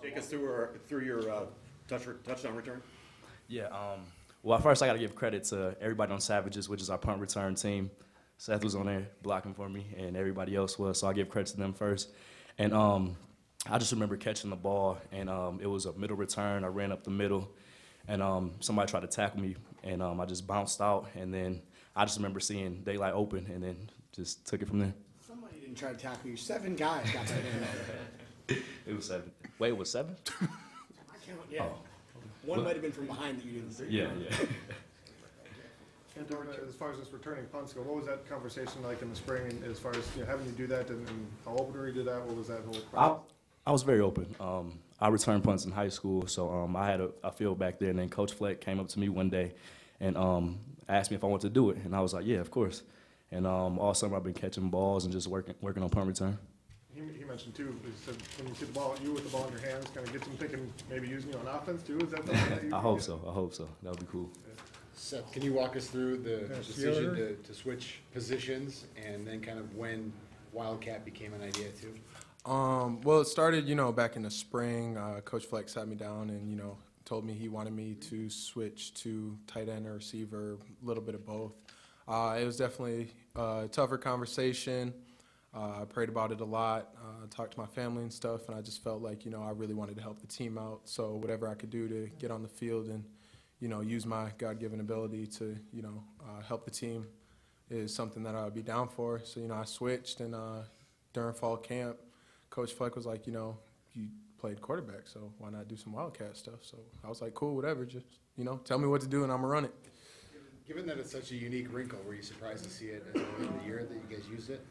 Take us through your touchdown return. Yeah. Well, first I got to give credit to everybody on Savages, which is our punt return team. Seth was on there blocking for me, and everybody else was, so I give credit to them first. And I just remember catching the ball, and it was a middle return. I ran up the middle, and somebody tried to tackle me, and I just bounced out, and then I just remember seeing daylight open, and then just took it from there. Somebody didn't try to tackle you. 7 guys got that in. It was 7. Wait, it was 7? I count, yeah. Oh. One might have been from behind that you didn't see. Yeah. Antoine, as far as this returning punts go, what was that conversation like in the spring, as far as having you do that, and how open were you to that? What was that whole process? I was very open. I returned punts in high school, so I had a field back there, and then Coach Fleck came up to me one day and asked me if I wanted to do it, and I was like, yeah, of course. And all summer I've been catching balls and just working on punt return. He mentioned too, he said when you see the ball, you with the ball in your hands, kind of gets him thinking maybe using you on offense too. Is that something that you? I hope so. That would be cool. Seth, can you walk us through the decision to switch positions, and then kind of when Wildcat became an idea too? Well, it started, back in the spring. Coach Fleck sat me down and, told me he wanted me to switch to tight end or receiver, a little bit of both. It was definitely a tougher conversation. I prayed about it a lot, talked to my family and stuff, and I just felt like, I really wanted to help the team out. So whatever I could do to get on the field and, use my God-given ability to, help the team is something that I would be down for. So, I switched, and during fall camp, Coach Fleck was like, you played quarterback, so why not do some Wildcat stuff? So I was like, cool, whatever, just, tell me what to do and I'm going to run it. Given that it's such a unique wrinkle, were you surprised to see it as early in the year that you guys used it?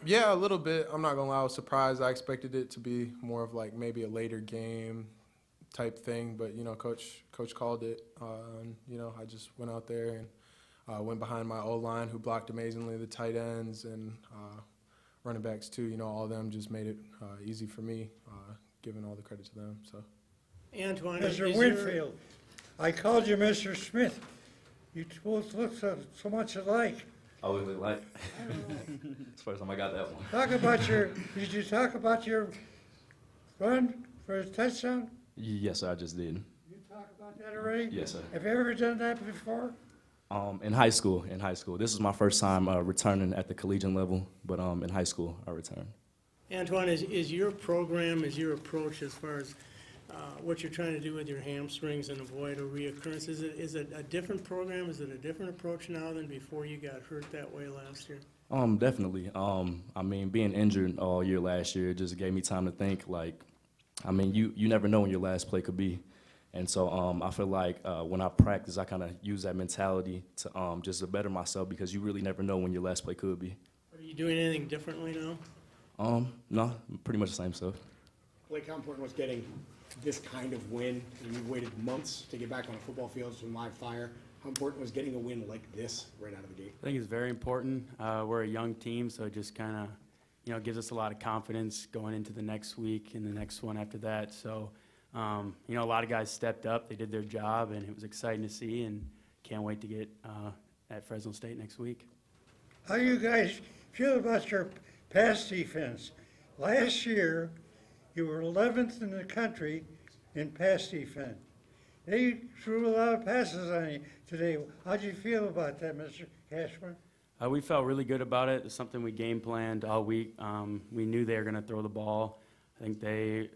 Yeah, a little bit. I'm not going to lie, I was surprised. I expected it to be more of like maybe a later game type thing, but, Coach called it. I just went out there and went behind my O-line, who blocked amazingly, the tight ends, and running backs too. All of them just made it easy for me, giving all the credit to them. So, Antoine, Mr. Winfield, I called you Mr. Smith. You both look so much alike. I look alike. It's the first time I got that one. Did you talk about your run for a touchdown? Yes, sir, I just did. You talk about that already? Yes, sir. Have you ever done that before? In high school. This is my first time returning at the collegiate level, but in high school I returned. Antoine, is your program, is your approach as far as what you're trying to do with your hamstrings and avoid a reoccurrence, is it a different program? Is it a different approach now than before you got hurt that way last year? Definitely. Being injured all year last year just gave me time to think. You never know when your last play could be. And so I feel like when I practice, I kind of use that mentality to just to better myself, because you really never know when your last play could be. Are you doing anything differently now? No, pretty much the same stuff. Blake, how important was getting this kind of win? And you waited months to get back on a football field from live fire. How important was getting a win like this right out of the gate? I think it's very important. We're a young team, so it just kind of, gives us a lot of confidence going into the next week and the next one after that. So, a lot of guys stepped up. They did their job, and it was exciting to see, and can't wait to get at Fresno State next week. How do you guys feel about your pass defense? Last year, you were 11th in the country in pass defense. They threw a lot of passes on you today. How do you feel about that, Mr. Cashman? We felt really good about it. It's something we game planned all week. We knew they were going to throw the ball. I think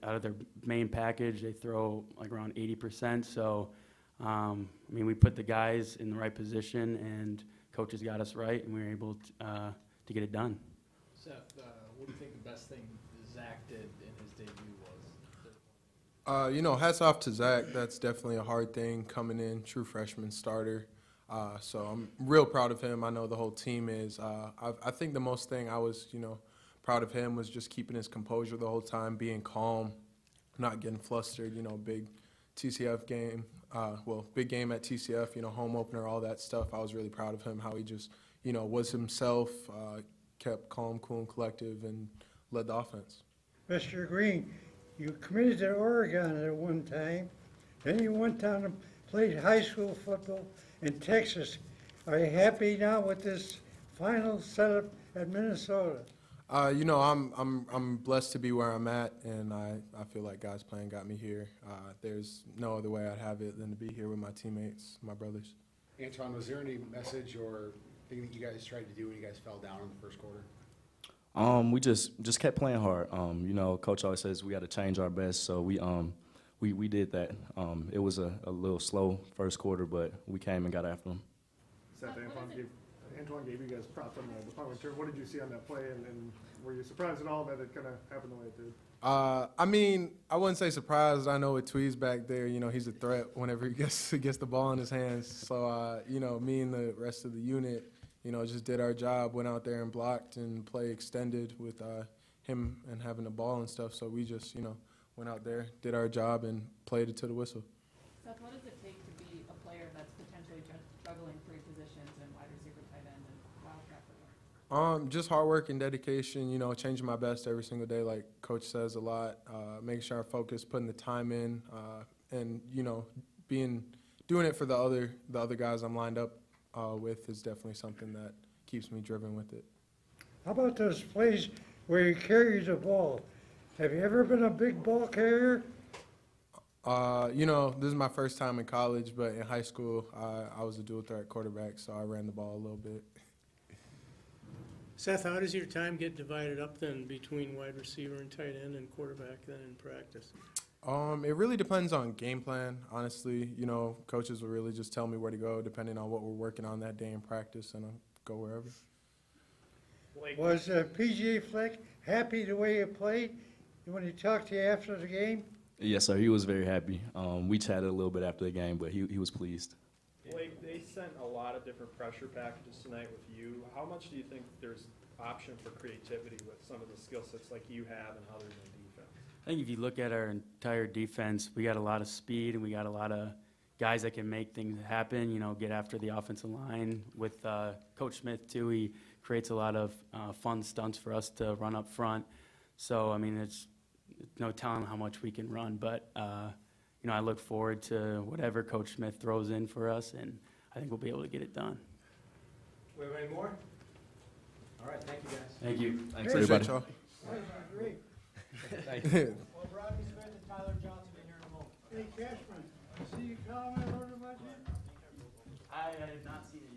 out of their main package, they throw like around 80%. So, we put the guys in the right position, and coaches got us right, and we were able to get it done. Seth, what do you think the best thing Zach did in his debut was? Hats off to Zach. That's definitely a hard thing coming in, true freshman starter. So I'm real proud of him. I know the whole team is. I think the most thing I was, proud of him was just keeping his composure the whole time, being calm, not getting flustered. Big TCF game. Big game at TCF, home opener, all that stuff. I was really proud of him, how he just, was himself, kept calm, cool, and collective, and led the offense. Mr. Green, you committed to Oregon at one time. Then you went down and played high school football in Texas. Are you happy now with this final setup at Minnesota? I'm blessed to be where I'm at, and I feel like God's plan got me here. There's no other way I'd have it than to be here with my teammates, my brothers. Antoine, was there any message or thing that you guys tried to do when you guys fell down in the first quarter? We just kept playing hard. Coach always says we got to change our best, so we did that. It was a little slow first quarter, but we came and got after them. Seth, Antoine gave you guys props on the punt return. What did you see on that play, and were you surprised at all that it kind of happened the way it did? I wouldn't say surprised. I know with Tweez back there, he's a threat whenever he gets the ball in his hands. So, me and the rest of the unit, just did our job, went out there and blocked and play extended with him and having the ball and stuff. So we just, went out there, did our job, and played it to the whistle. Seth, what does it take to be a player that's potentially juggling 3 positions in wide receiver, tight end, and wildcat football? Just hard work and dedication, changing my best every single day, like Coach says a lot, making sure I focus, putting the time in, and, doing it for the other guys I'm lined up with is definitely something that keeps me driven with it. How about those plays where you carry the ball? Have you ever been a big ball carrier? This is my first time in college, but in high school, I was a dual threat quarterback, so I ran the ball a little bit. Seth, how does your time get divided up then between wide receiver and tight end and quarterback then in practice? It really depends on game plan, honestly. Coaches will really just tell me where to go depending on what we're working on that day in practice, and I'll go wherever. Was PGA Fleck happy the way you played when he talked to you after the game? Yes, sir. He was very happy. We chatted a little bit after the game, but he was pleased. Blake, they sent a lot of different pressure packages tonight with you. How much do you think there's option for creativity with some of the skill sets like you have and others in defense? I think if you look at our entire defense, we got a lot of speed and we got a lot of guys that can make things happen, get after the offensive line. With Coach Smith, too, he creates a lot of fun stunts for us to run up front. So, it's no telling how much we can run, but I look forward to whatever Coach Smith throws in for us, and I think we'll be able to get it done. We have any more? All right, thank you, guys. Thank you. Thanks, everybody. That was great. Well, Robbie Smith and Tyler Johnson in here in a moment. Hey, Cashman, I see you comment on about you? I have not seen it.